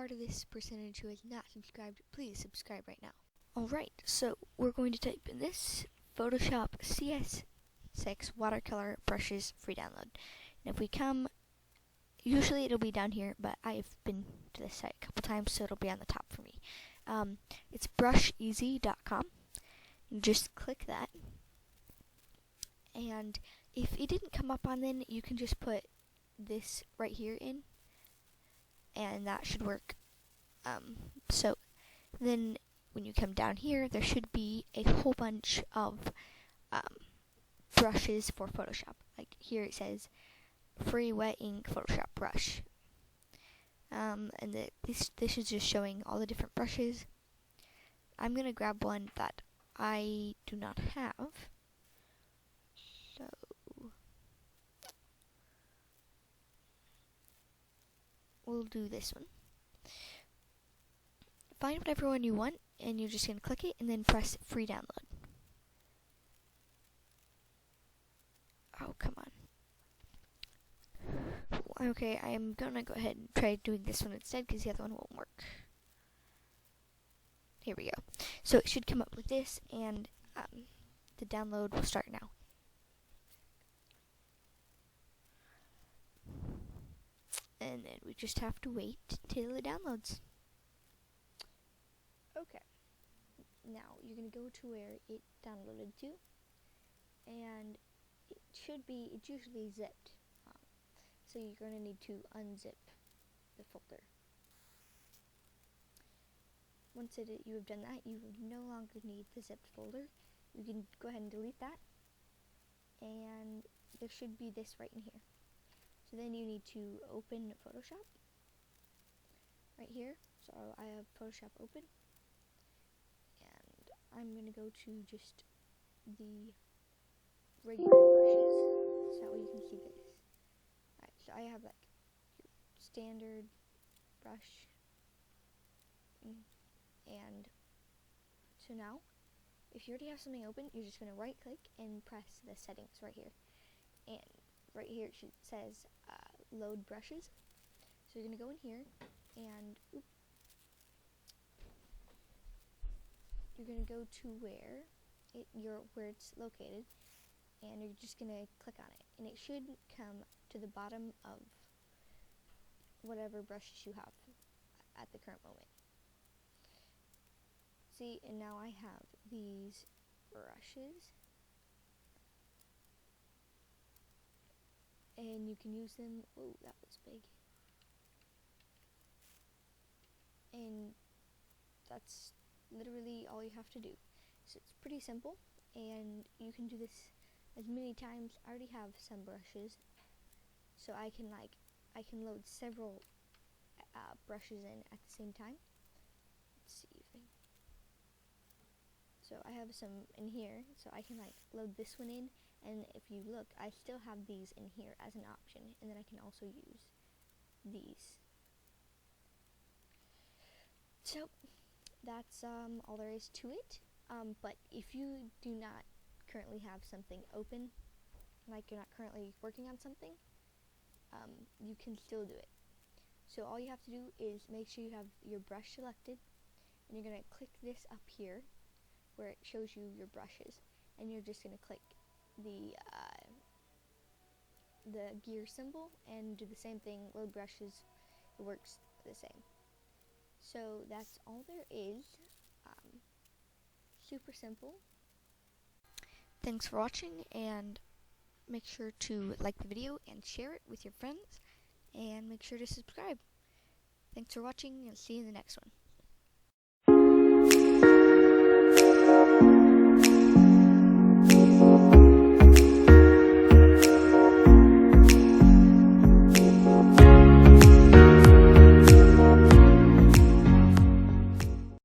part of this percentage who has not subscribed, please subscribe right now. Alright, so we're going to type in this Photoshop CS6 watercolor brushes free download. And if we come, usually it'll be down here, but I've been to this site a couple times, so it'll be on the top for me. It's brusheasy.com. Just click that. And if it didn't come up on then, you can just put this right here in, and that should work. So then when you come down here, there should be a whole bunch of brushes for Photoshop. Like here it says free wet ink Photoshop brush. And this is just showing all the different brushes. I'm going to grab one that I do not have. So we'll do this one. Find whatever one you want, and you're just going to click it and then press free download. Oh, come on. Okay, I am going to go ahead and try doing this one instead because the other one won't work. Here we go. So it should come up with this, and the download will start now. And then we just have to wait till it downloads. Okay. Now you're going to go to where it downloaded to, and it's usually zipped. So you're going to need to unzip the folder. Once you have done that, you no longer need the zipped folder. You can go ahead and delete that, and there should be this right in here. So then you need to open Photoshop right here. So I have Photoshop open, and I'm going to go to just the regular brushes so that way you can see this. Alright, so I have like standard brush, and so now if you already have something open, you're just going to right click and press the settings right here, and right here it says load brushes. So you're going to go in here, and you're going to go to where it's located, and you're just going to click on it, and it should come to the bottom of whatever brushes you have at the current moment. See, and now I have these brushes, and you can use them. Oh, that was big. And that's literally all you have to do. So it's pretty simple, and you can do this as many times. I already have some brushes, so I can load several brushes in at the same time. Let's see if so I have some in here, so I can load this one in, and if you look, I still have these in here as an option, and then I can also use these. So that's all there is to it. But if you do not currently have something open, like you're not currently working on something, you can still do it. So all you have to do is make sure you have your brush selected, and you're going to click this up here where it shows you your brushes, and you're just going to click the gear symbol and do the same thing, load brushes. It works the same. So that's all there is. Super simple. Thanks for watching, and make sure to like the video and share it with your friends, and make sure to subscribe. Thanks for watching, and see you in the next one.